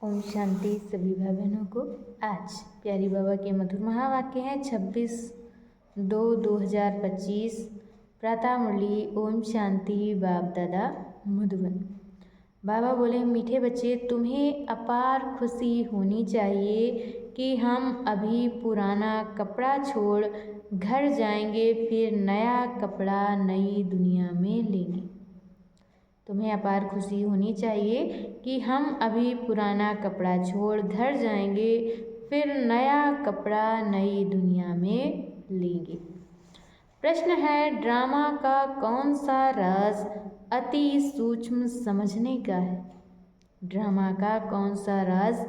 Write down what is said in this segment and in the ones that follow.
ओम शांति। सभी भाई बहनों को आज प्यारी बाबा के मधुर महावाक्य हैं 26/2/2025 प्रातः मुरली। ओम शांति। बाप दादा मधुबन। बाबा बोले, मीठे बच्चे, तुम्हें अपार खुशी होनी चाहिए कि हम अभी पुराना कपड़ा छोड़ घर जाएंगे, फिर नया कपड़ा नई दुनिया में लेंगे। तुम्हें अपार खुशी होनी चाहिए कि हम अभी पुराना कपड़ा छोड़ घर जाएंगे, फिर नया कपड़ा नई दुनिया में लेंगे। प्रश्न है, ड्रामा का कौन सा राज अति सूक्ष्म समझने का है? ड्रामा का कौन सा राज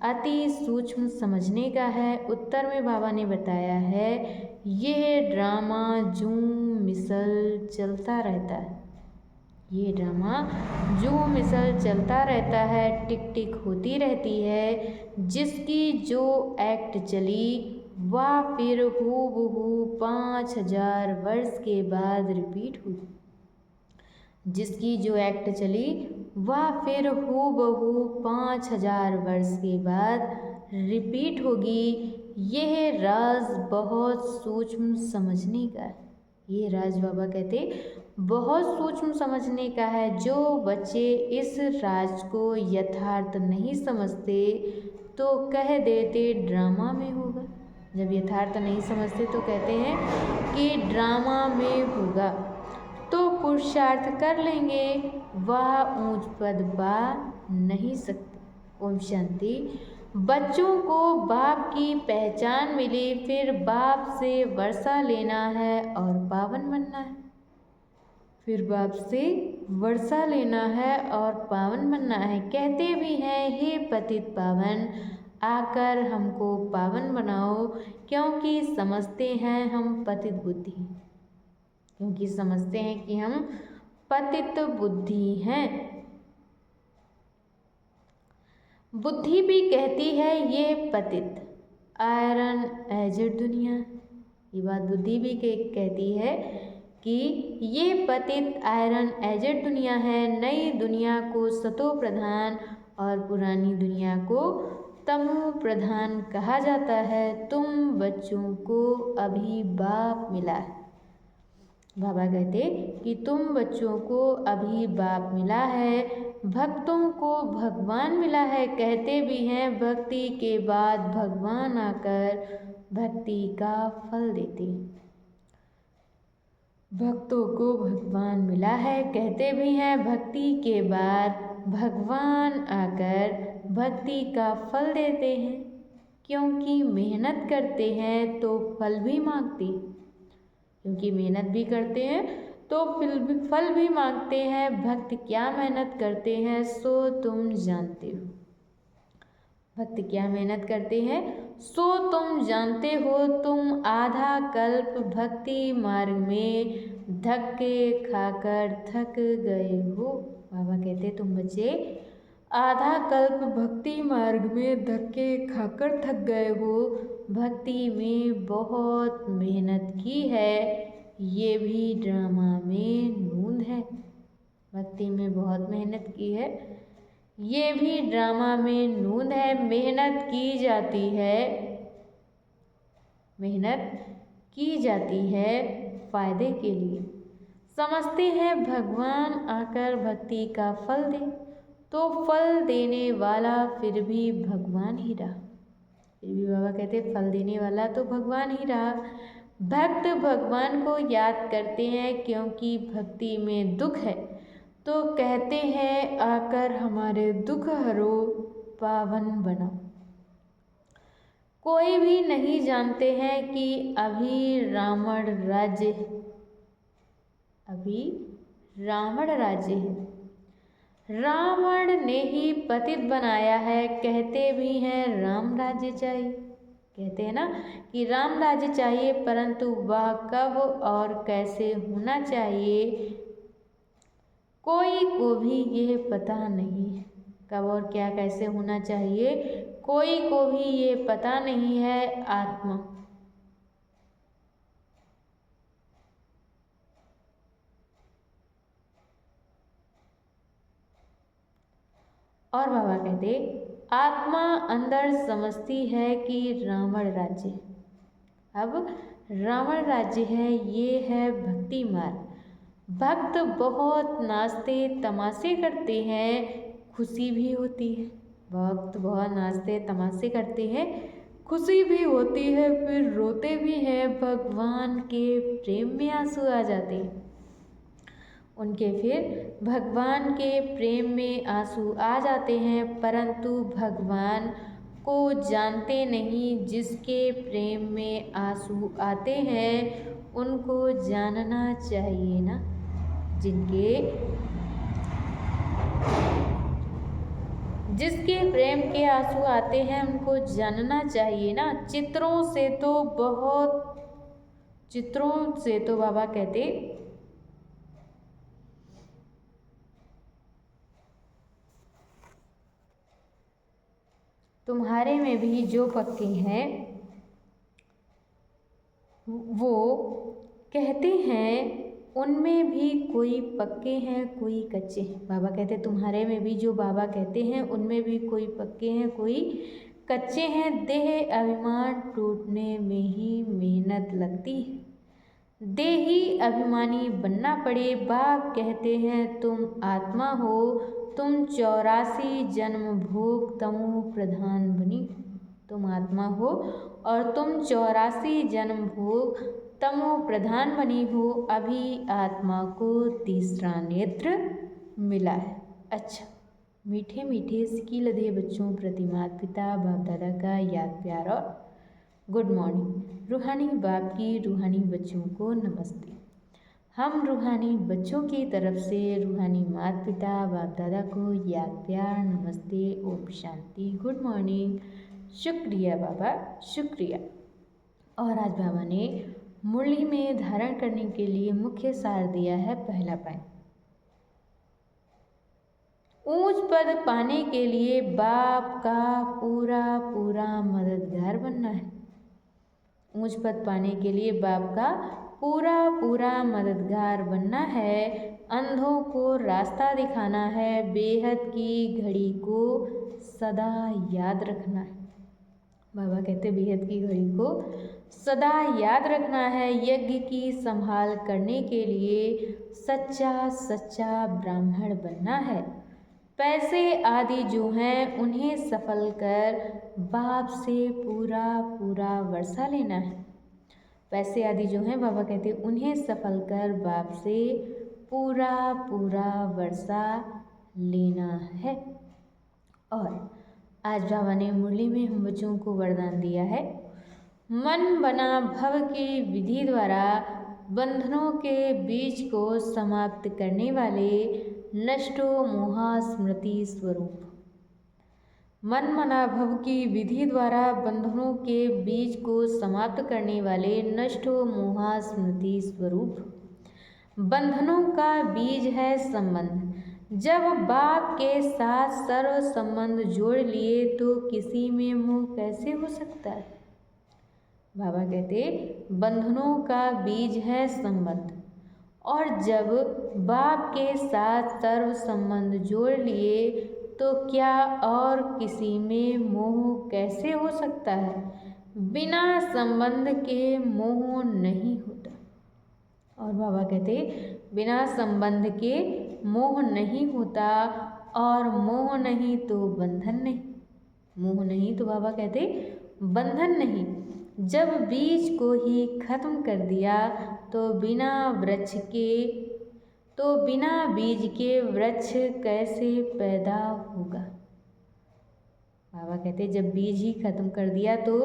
अति सूक्ष्म समझने का है? उत्तर में बाबा ने बताया है, यह ड्रामा जूम मिसल चलता रहता है। ये ड्रामा जो मिसल चलता रहता है, टिक टिक होती रहती है। जिसकी जो एक्ट चली वह फिर हूबहू 5000 वर्ष के बाद रिपीट हुई। जिसकी जो एक्ट चली वह फिर हूबहू 5000 वर्ष के बाद रिपीट होगी। यह राज बहुत सूक्ष्म समझने का है। ये राज बाबा कहते बहुत सूक्ष्म समझने का है। जो बच्चे इस राज को यथार्थ नहीं समझते तो कह देते ड्रामा में होगा। जब यथार्थ नहीं समझते तो कहते हैं कि ड्रामा में होगा, तो पुरुषार्थ कर लेंगे, वह ऊंच पद पा नहीं सकते। ओम शांति। बच्चों को बाप की पहचान मिली, फिर बाप से वर्षा लेना है और पावन बनना है। फिर बाप से वर्षा लेना है और पावन बनना है। कहते भी हैं, हे पतित पावन, आकर हमको पावन बनाओ, क्योंकि समझते हैं हम पतित बुद्धि, क्योंकि समझते हैं कि हम पतित बुद्धि हैं। बुद्धि भी कहती है ये पतित आयरन एजेड दुनिया। ये बात बुद्धि भी कहती है कि ये पतित आयरन एजेड दुनिया है। नई दुनिया को सतो प्रधान और पुरानी दुनिया को तमो प्रधान कहा जाता है। तुम बच्चों को अभी बाप मिला है। बाबा कहते कि तुम बच्चों को अभी बाप मिला है, भक्तों को भगवान मिला है। कहते भी हैं, भक्ति के बाद भगवान आकर भक्ति का फल देते। भक्तों को भगवान मिला है। कहते भी हैं, भक्ति के बाद भगवान आकर भक्ति का फल देते हैं। क्योंकि मेहनत करते हैं तो फल भी मांगते हैं। क्योंकि मेहनत भी करते हैं तो फल भी मांगते हैं। भक्त क्या मेहनत करते हैं सो तुम जानते हो। भक्त क्या मेहनत करते हैं सो तुम जानते हो। तुम आधा कल्प भक्ति मार्ग में धक्के खाकर थक गए हो। बाबा कहते तुम बच्चे आधा कल्प भक्ति मार्ग में धक्के खाकर थक गए हो। भक्ति में बहुत मेहनत की है, ये भी ड्रामा में नूंद है। भक्ति में बहुत मेहनत की है, ये भी ड्रामा में नूंद है। मेहनत की जाती है, मेहनत की जाती है फायदे के लिए। समझते हैं भगवान आकर भक्ति का फल दे, तो फल देने वाला फिर भी भगवान ही रहा। फिर भी बाबा कहते फल देने वाला तो भगवान ही रहा। भक्त भगवान को याद करते हैं, क्योंकि भक्ति में दुख है तो कहते हैं आकर हमारे दुख हरो, पावन बनाओ। कोई भी नहीं जानते हैं कि अभी रावण राज्य है, अभी रावण राज्य है। रावण ने ही पतित बनाया है। कहते भी हैं राम राज्य चाहिए। कहते हैं ना कि राम राज्य चाहिए, परंतु वह कब और कैसे होना चाहिए कोई को भी यह पता नहीं है। कब और क्या कैसे होना चाहिए कोई को भी ये पता नहीं है। आत्मा और बाबा कहते आत्मा अंदर समझती है कि रावण राज्य, अब रावण राज्य है, ये है भक्ति मार्ग। भक्त बहुत नाचते तमाशे करते हैं, खुशी भी होती है। भक्त बहुत नाचते तमाशे करते हैं, खुशी भी होती है, फिर रोते भी हैं। भगवान के प्रेम में आंसू आ जाते हैं उनके, फिर भगवान के प्रेम में आंसू आ जाते हैं, परंतु भगवान को जानते नहीं। जिसके प्रेम में आंसू आते हैं उनको जानना चाहिए ना। जिसके प्रेम के आंसू आते हैं उनको जानना चाहिए ना। चित्रों से तो बाबा कहते तुम्हारे में भी जो पक्के हैं वो कहते हैं उनमें भी कोई पक्के हैं कोई कच्चे हैं। बाबा कहते तुम्हारे में भी जो बाबा कहते हैं उनमें भी कोई पक्के हैं कोई कच्चे हैं। देह अभिमान टूटने में ही मेहनत लगती है, देही अभिमानी बनना पड़े। बाप कहते हैं तुम आत्मा हो, तुम 84 जन्म भोग तमो प्रधान बनी। तुम आत्मा हो और तुम 84 जन्म भोग तमो प्रधान बनी हो। अभी आत्मा को तीसरा नेत्र मिला है। अच्छा, मीठे मीठे सिकी लदे बच्चों प्रति माता पिता बाप दादा का याद प्यार और गुड मॉर्निंग। रूहानी बाप की रूहानी बच्चों को नमस्ते। हम रूहानी बच्चों की तरफ से रूहानी माता पिता बाप दादा को याद प्यार नमस्ते, ओम शांति, गुड मॉर्निंग। शुक्रिया बाबा, शुक्रिया। और आज बाबा ने मुरली में धारण करने के लिए मुख्य सार दिया है। पहला पॉइंट, ऊंच पद पाने के लिए बाप का पूरा पूरा मददगार बनना है। ऊंच पद पाने के लिए बाप का पूरा पूरा मददगार बनना है। अंधों को रास्ता दिखाना है, बेहद की घड़ी को सदा याद रखना है। बाबा कहते बेहद की घड़ी को सदा याद रखना है। यज्ञ की संभाल करने के लिए सच्चा सच्चा ब्राह्मण बनना है। पैसे आदि जो हैं उन्हें सफल कर बाप से पूरा पूरा वर्षा लेना है। पैसे आदि जो हैं बाबा कहते उन्हें सफल कर बाप से पूरा पूरा वर्षा लेना है। और आज बाबा ने मुरली में हम बच्चों को वरदान दिया है, मन बना भव की विधि द्वारा बंधनों के बीज को समाप्त करने वाले नष्टो मोहा स्मृति स्वरूप। मन मना भव की विधि द्वारा बंधनों के बीज को समाप्त करने वाले नष्टो मोहा स्मृति स्वरूप। बंधनों का बीज है संबंध। जब बाप के साथ सर्व संबंध जोड़ लिए तो किसी में मोह कैसे हो सकता है। बाबा कहते बंधनों का बीज है संबंध, और जब बाप के साथ सर्व संबंध जोड़ लिए तो क्या और किसी में मोह कैसे हो सकता है। बिना संबंध के मोह नहीं होता। और बाबा कहते बिना संबंध के मोह नहीं होता, और मोह नहीं तो बंधन नहीं। मोह नहीं तो बाबा कहते बंधन नहीं। जब बीज को ही खत्म कर दिया तो बिना बीज के वृक्ष कैसे पैदा होगा। बाबा कहते जब बीज ही खत्म कर दिया तो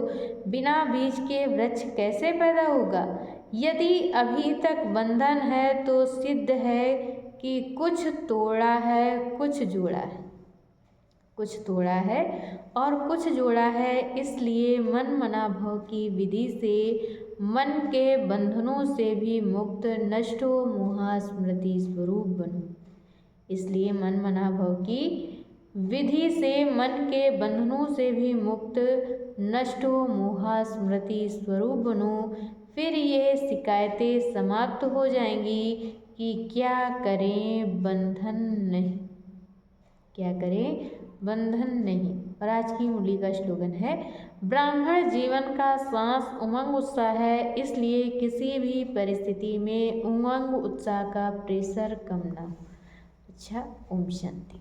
बिना बीज के वृक्ष कैसे पैदा होगा। यदि अभी तक बंधन है तो सिद्ध है कि कुछ तोड़ा है कुछ जोड़ा है। कुछ तोड़ा है और कुछ जोड़ा है। इसलिए मन मना भव की विधि से मन के बंधनों से भी मुक्त नष्टो मोहा स्मृति स्वरूप बनो। इसलिए मन मना भव की विधि से मन के बंधनों से भी मुक्त नष्टो मोहा स्मृति स्वरूप बनो। फिर ये शिकायतें समाप्त हो जाएंगी कि क्या करें बंधन नहीं, क्या करें बंधन नहीं। और आज की मुरली का स्लोगन है, ब्राह्मण जीवन का सांस उमंग उत्साह है, इसलिए किसी भी परिस्थिति में उमंग उत्साह का प्रेशर कम ना हो। अच्छा, ओम शांति।